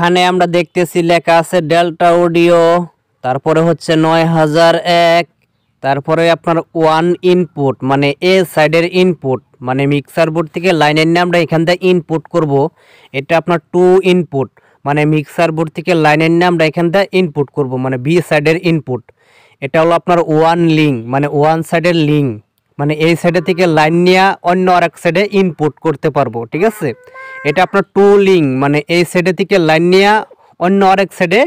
এখানে আমরা দেখতেছি লেখা আছে ডেল্টা অডিও, তারপরে হচ্ছে 9001, তারপরে আপনার ওয়ান ইনপুট মানে এ সাইডের ইনপুট মানে মিক্সার বোর্ড থেকে লাইনের নিয়ে আমরা এখান থেকে ইনপুট করব। এটা আপনার টু ইনপুট মানে মিক্সার বোর্ড থেকে লাইনের নিয়ে আমরা এখান থেকে ইনপুট করব মানে বি সাইডের ইনপুট। এটা হলো আপনার ওয়ান লিঙ্ক মানে ওয়ান সাইডের লিঙ্ক মানে এই সাইডে থেকে লাইন নিয়ে অন্য আরেক সাইডে ইনপুট করতে পারবো, ঠিক আছে। এটা আপনার টু লিঙ্ক মানে এই সাইডে থেকে লাইন নিয়ে অন্য আরেক সাইডে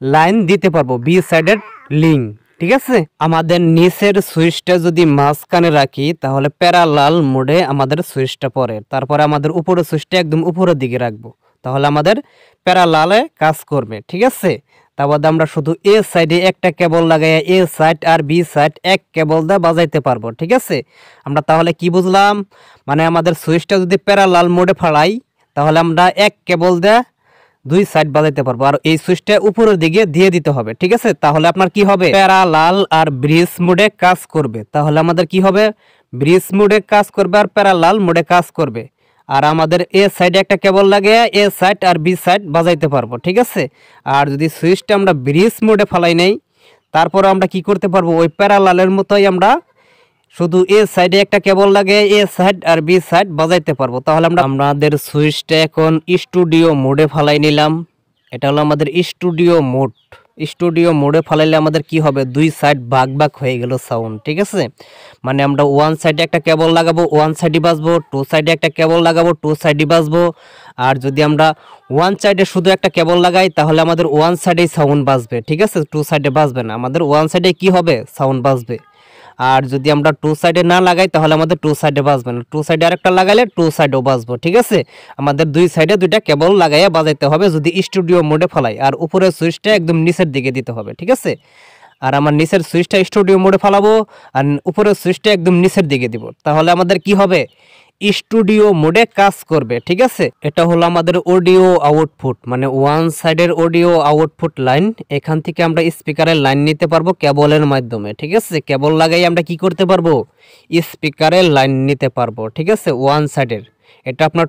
লাইন দিতে পারবো, বি সাইডের লিঙ্ক, ঠিক আছে। আমাদের নিচের সুইচটা যদি মাঝখানে রাখি তাহলে প্যারালাল মোডে আমাদের সুইচটা পড়ে। তারপরে আমাদের উপরের সুইচটা একদম উপরের দিকে রাখবো, তাহলে আমাদের প্যারালালে কাজ করবে, ঠিক আছে। তারপর আমরা শুধু এ সাইডে একটা কেবল লাগাইয়া এ সাইড আর বি সাইড এক কেবল দিয়ে বাজাইতে পারবো, ঠিক আছে। আমরা তাহলে কি বুঝলাম, মানে আমাদের সুইচটা যদি প্যারালাল মোডে ফাড়াই তাহলে আমরা এক কেবল দিয়ে দুই সাইড বাজাইতে পারবো, আর এই সুইচটা উপরের দিকে দিয়ে দিতে হবে, ঠিক আছে। তাহলে আপনার কি হবে, প্যারালাল আর ব্রিজ মোডে কাজ করবে। তাহলে আমাদের কি হবে, ব্রিজ মোডে কাজ করবে আর প্যারালাল মোডে কাজ করবে। আর আমাদের এ সাইডে একটা কেবল লাগে এ সাইড আর বি সাইড বাজাইতে পারবো, ঠিক আছে। আর যদি সুইচটা আমরা ব্রিজ মোডে ফালাই নেই তারপরে আমরা কি করতে পারবো, ওই প্যারালালের মতোই আমরা শুধু এ সাইডে একটা কেবল লাগে এ সাইড আর বি সাইড বাজাইতে পারবো। তাহলে আমরা আমাদের সুইচটা এখন স্টুডিও মোডে ফালাই নিলাম। এটা হলো আমাদের স্টুডিও মোড। স্টুডিও মোডে ফালাইলে আমাদের কি হবে, দুই সাইড ভাগ ভাগ হয়ে গেল সাউন্ড, ঠিক আছে। মানে আমরা ওয়ান সাইডে একটা কেবল লাগাবো ওয়ান সাইডে বাজবো, টু সাইডে একটা কেবল লাগাবো টু সাইডে বাজবো। আর যদি আমরা ওয়ান সাইডে শুধু একটা কেবল লাগাই তাহলে আমাদের ওয়ান সাইডেই সাউন্ড বাজবে, ঠিক আছে, টু সাইডে বাজবে না। আমাদের ওয়ান সাইডে কি হবে, সাউন্ড বাজবে। আর যদি আমরা টু সাইডে না লাগাই তাহলে আমাদের টু সাইডে বাজবে না, টু সাইডে আরেকটা লাগাইলে টু সাইডেও বাজবো, ঠিক আছে। আমাদের দুই সাইডে দুইটা কেবল লাগাইয়া বাজাইতে হবে যদি স্টুডিও মোডে ফালাই। আর উপরের সুইচটা একদম নিচের দিকে দিতে হবে, ঠিক আছে। আর আমার নিচের সুইচটা স্টুডিও মোডে ফালাবো আর উপরের সুইচটা একদম নিচের দিকে দিব, তাহলে আমাদের কি হবে, স্টুডিও মোডে কাজ করবে, ঠিক আছে। এটা হলো আমাদের অডিও আউটপুট মানে ওয়ান সাইডের অডিও আউটপুট লাইন। এখান থেকে আমরা স্পিকারের লাইন নিতে পারবো কেবলের মাধ্যমে, ঠিক আছে। কেবল লাগাই আমরা কি করতে পারবো, স্পিকারের লাইন নিতে পারবো, ঠিক আছে, ওয়ান সাইডের। এটা আপনার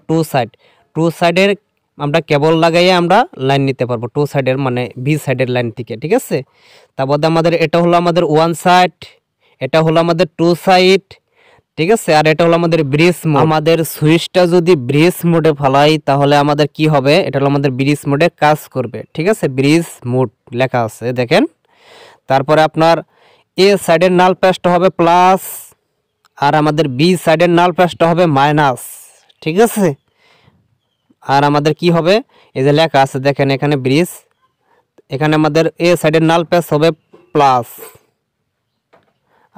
টু সাইডের আমরা কেবল লাগাইয়ে আমরা লাইন নিতে পারবো টু সাইডের মানে বি সাইডের লাইন থেকে, ঠিক আছে। তারপর আমাদের এটা হলো আমাদের ওয়ান সাইড, এটা হলো আমাদের টু সাইড, ঠিক আছে। আর এটা হলো আমাদের ব্রিজ মোড। আমাদের সুইচটা যদি ব্রিজ মোডে ফালাই তাহলে আমাদের কি হবে, এটা হলো আমাদের ব্রিজ মোডে কাজ করবে, ঠিক আছে। ব্রিজ মোড লেখা আছে দেখেন। তারপরে আপনার এ সাইডের নাল প্যাচটা হবে প্লাস আর আমাদের বি সাইডের নাল প্যাচটা হবে মাইনাস, ঠিক আছে। আর আমাদের কি হবে, এই যে লেখা আছে দেখেন এখানে ব্রিজ, এখানে আমাদের এ সাইডের নাল প্যাচ হবে প্লাস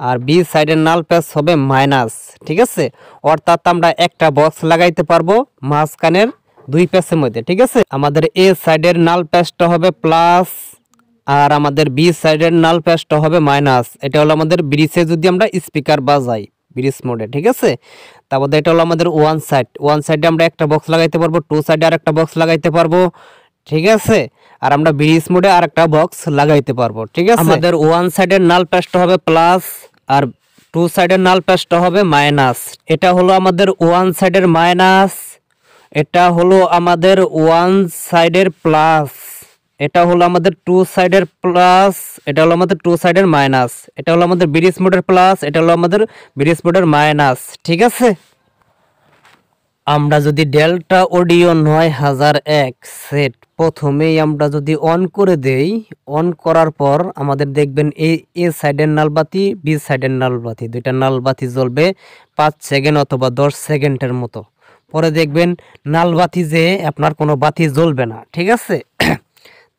আর বি সাইডের নাল প্যাচ হবে মাইনাস, ঠিক আছে। অর্থাৎ আমরা একটা বক্স লাগাইতে পারবো মাঝখানের দুই প্যাচের মধ্যে, ঠিক আছে। আমাদের এ সাইডের নাল প্যাচটা হবে প্লাস আর আমাদের বি সাইডের নাল প্যাচটা হবে মাইনাস। এটা হলো আমাদের ব্রিজে যদি আমরা স্পিকার বাজাই ব্রিজ মোডে, ঠিক আছে। তারপর এটা হলো আমাদের ওয়ান সাইডে আমরা একটা বক্স লাগাইতে পারবো, টু সাইডে আর একটা বক্স লাগাইতে পারবো, ঠিক আছে। আর আমরা ব্রিজ মোডে আর একটা বক্স লাগাইতে পারবো, ঠিক আছে। আমাদের ওয়ান সাইডের নাল প্যাচটা হবে প্লাস আর টু সাইডের নাল প্যাচটা হবে মাইনাস। এটা হলো আমাদের ওয়ান সাইডের মাইনাস, এটা হলো আমাদের ওয়ান সাইডের প্লাস, এটা হলো আমাদের টু সাইডের প্লাস, এটা হলো আমাদের টু সাইডের মাইনাস, এটা হলো আমাদের ব্রিজ মোডের প্লাস, এটা হলো আমাদের ব্রিজ মোডের মাইনাস, ঠিক আছে। আমরা যদি ডেল্টা অডিও 9001 সেট প্রথমেই আমরা যদি অন করে দেই, অন করার পর আমাদের দেখবেন এ সাইডের নালবাতি বি সাইডের নালবাতি দুইটা নালবাতি জ্বলবে 5 সেকেন্ড অথবা 10 সেকেন্ডের মতো। পরে দেখবেন নালবাতি যে আপনার কোনো বাতি জ্বলবে না, ঠিক আছে।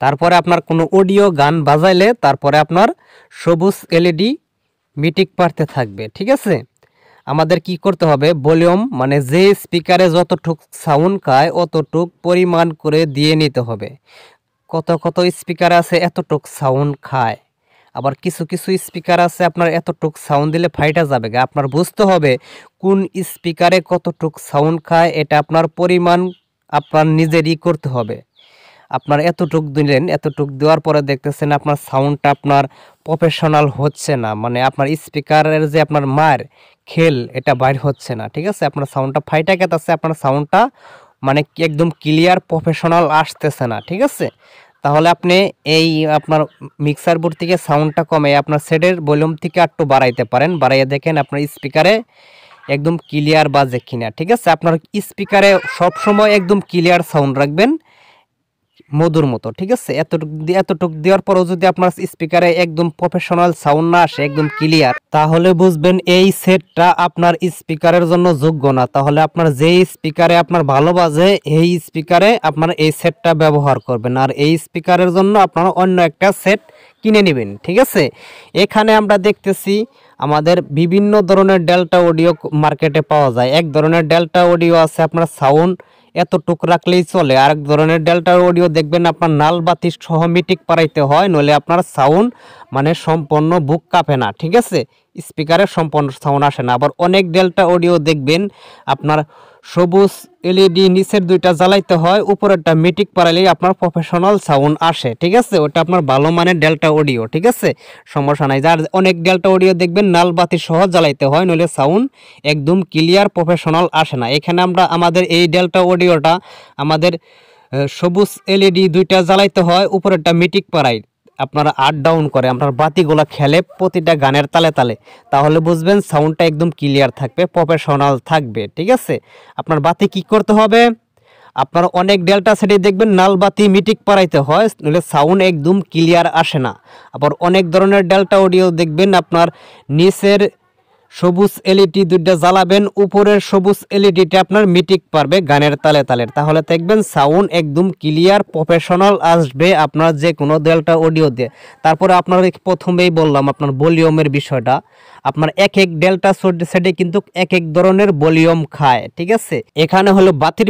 তারপরে আপনার কোনো অডিও গান বাজাইলে তারপরে আপনার সবুজ এলইডি মিটিক পারতে থাকবে, ঠিক আছে। আমাদের কি করতে হবে, ভলিউম মানে যে স্পিকারে যতটুক সাউন্ড খায় অতটুক পরিমাণ করে দিয়ে নিতে হবে। কত স্পিকার আছে এতটুক সাউন্ড খায়, আবার কিছু স্পিকার আছে আপনার এতটুক সাউন্ড দিলে ফাইটা যাবে। আপনার বুঝতে হবে কোন স্পিকারে কতটুক সাউন্ড খায়, এটা আপনার পরিমাণ আপনার নিজেরই করতে হবে। আপনার এতটুক দিলেন, এতটুক দেওয়ার পরে দেখতেছেন আপনার সাউন্ডটা আপনার প্রফেশনাল হচ্ছে না, মানে আপনার স্পিকারের যে আপনার মার খেল এটা বাইর হচ্ছে না, ঠিক আছে। আপনার সাউন্ডটা ফাইটা গেছে, আপনার সাউন্ডটা মানে একদম ক্লিয়ার প্রফেশনাল আসতেছে না, ঠিক আছে। তাহলে আপনি এই আপনার মিক্সার বোর্ড থেকে সাউন্ডটা কমে আপনার সেটের ভলিউম থেকে একটু বাড়াইতে পারেন, বাড়াইয়ে দেখেন আপনার স্পিকারে একদম ক্লিয়ার বাজে কিনা, ঠিক আছে। আপনার স্পিকারে সবসময় একদম ক্লিয়ার সাউন্ড রাখবেন, মধুর মতো, ঠিক আছে। এতটুক দেওয়ার পরও যদি আপনার স্পিকারে একদম প্রফেশনাল সাউন্ড না আসে, একদম ক্লিয়ার, তাহলে বুঝবেন এই সেটটা আপনার স্পিকারের জন্য যোগ্য না। তাহলে আপনার যেই স্পিকারে আপনার ভালো বাজে এই স্পিকারে আপনার এই সেটটা ব্যবহার করবেন, আর এই স্পিকারের জন্য আপনারা অন্য একটা সেট কিনে নেবেন, ঠিক আছে। এখানে আমরা দেখতেছি আমাদের বিভিন্ন ধরনের ডেল্টা অডিও মার্কেটে পাওয়া যায়। এক ধরনের ডেল্টা অডিও আছে আপনার সাউন্ড এতটুক রাখলেই চলে, আরেক ধরনের ডেল্টা অডিও দেখবেন আপনার নাল বাতি সহ মিটিক পারাইতে হয়, নইলে আপনার সাউন্ড মানে সম্পূর্ণ বুক কাঁপে না, ঠিক আছে, স্পিকারে সম্পূর্ণ সাউন্ড আসে না। আবার অনেক ডেল্টা অডিও দেখবেন আপনার সবুজ এলইডি নিচের দুইটা জ্বালাইতে হয়, উপরেরটা মিটিক পারাইলেই আপনার প্রফেশনাল সাউন্ড আসে, ঠিক আছে। ওটা আপনার ভালো মানের ডেল্টা অডিও, ঠিক আছে, সমস্যা নাই। যার অনেক ডেল্টা অডিও দেখবেন নাল বাতি সহ জ্বালাইতে হয়, নইলে সাউন্ড একদম ক্লিয়ার প্রফেশনাল আসে না। এখানে আমরা আমাদের এই ডেল্টা অডিওটা আমাদের সবুজ এলইডি দুইটা জ্বালাইতে হয়, উপরেরটা মিটিক পারাই আপনারা আপ ডাউন করে আপনার বাতিগুলো খেলে প্রতিটা গানের তালে তালে, তাহলে বুঝবেন সাউন্ডটা একদম ক্লিয়ার থাকবে, প্রফেশনাল থাকবে, ঠিক আছে। আপনার বাতি কি করতে হবে, আপনার অনেক ডেল্টা সেটে দেখবেন নাল বাতি মিটিক পারাইতে হয়, নইলে সাউন্ড একদম ক্লিয়ার আসে না। আবার অনেক ধরনের ডেল্টা অডিও দেখবেন আপনার নিচের সবুজ এলইডি দুইটা জ্বালাবেন, উপরের সবুজ এলইডিটা আপনার মিটিক পারবে গানের তালে তালের, তাহলে দেখবেন সাউন্ড একদম ক্লিয়ার প্রফেশনাল আসবে আপনার যে কোনো ডেল্টা অডিও দিয়ে। তারপরে আপনার প্রথমেই বললাম আপনার ভলিউমের বিষয়টা, আপনার এক এক ডেল্টা সেটে কিন্তু এক এক ধরনের ভলিউম খায়, ঠিক আছে। এখানে হলো বাতির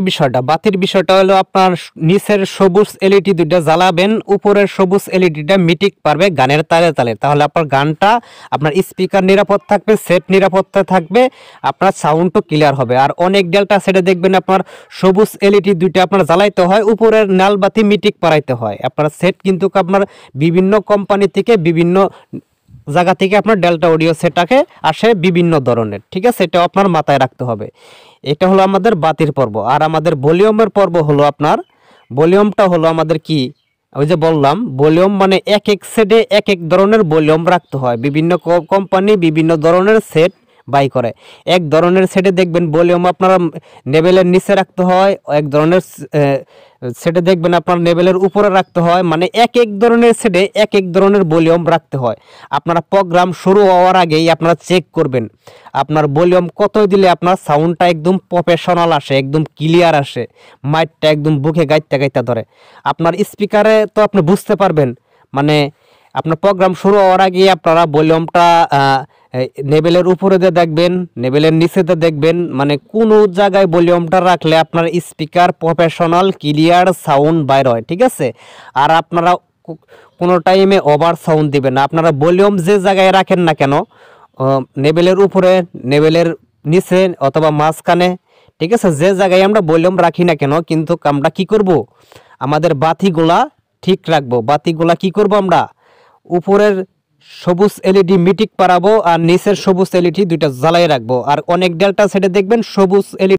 বিষয়টা হলো আপনার নিচের সবুজ এলইডি দুইটা জ্বালাবেন, উপরের সবুজ এলইডিটা মিটিক পারবে গানের তালে তালে, তাহলে আপনার গানটা আপনার স্পিকার নিরাপদ থাকবে, সেট নিরাপত্তা থাকবে, আপনার সাউন্ডও ক্লিয়ার হবে। আর অনেক ডেল্টা সেটে দেখবেন আপনার সবুজ এলইডি দুইটা আপনার জ্বালাইতে হয়, উপরের নাল বাতি মিটিক পারাইতে হয়। আপনার সেট কিন্তু আপনার বিভিন্ন কোম্পানি থেকে বিভিন্ন জায়গা থেকে আপনার ডেল্টা অডিও সেটটাকে আসে বিভিন্ন ধরনের, ঠিক আছে, এটা আপনার মাথায় রাখতে হবে। এটা হলো আমাদের বাতির পর্ব। আর আমাদের ভলিউমের পর্ব হলো আপনার ভলিউমটা হলো আমাদের কি, ওই যে বললাম ভলিউম মানে এক এক সেটে এক এক ধরনের ভলিউম রাখতে হয়, বিভিন্ন কোম্পানি বিভিন্ন ধরনের সেট বাই করে। এক ধরনের সেটে দেখবেন ভলিউম আপনারা লেভেলের নিচে রাখতে হয়, এক ধরনের সেটে দেখবেন আপনার লেভেলের উপরে রাখতে হয়, মানে এক এক ধরনের সেটে এক এক ধরনের ভলিউম রাখতে হয়। আপনারা প্রোগ্রাম শুরু হওয়ার আগেই আপনারা চেক করবেন আপনার ভলিউম কত দিলে আপনার সাউন্ডটা একদম প্রফেশনাল আসে, একদম ক্লিয়ার আসে, মাইকটা একদম বুকে গাইতে গাইতে ধরে। আপনার স্পিকারে তো আপনি বুঝতে পারবেন, মানে আপনার প্রোগ্রাম শুরু হওয়ার আগে আপনারা ভলিউমটা লেভেলের উপরে দিয়ে দেখবেন, লেভেলের নিচেতে দেখবেন, মানে কোনো জায়গায় ভলিউমটা রাখলে আপনার স্পিকার প্রফেশনাল ক্লিয়ার সাউন্ড বাইর হয়, ঠিক আছে। আর আপনারা কোনো টাইমে ওভার সাউন্ড দিবেন না, আপনারা ভলিউম যে জায়গায় রাখেন না কেন, লেভেলের উপরে, লেভেলের নিচে অথবা মাঝখানে, ঠিক আছে, যে জায়গায় আমরা ভলিউম রাখি না কেন, কিন্তু আমরা কি করব, আমাদের বাতিগুলা ঠিক রাখবো। বাতিগুলা কি করব, আমরা উপরের সবুজ এলইডি মিটিক পারাবো আর নিচের সবুজ এলইডি দুইটা জ্বালাই রাখবো। আর অনেক ডেল্টা সেটে দেখবেন সবুজ এলইডি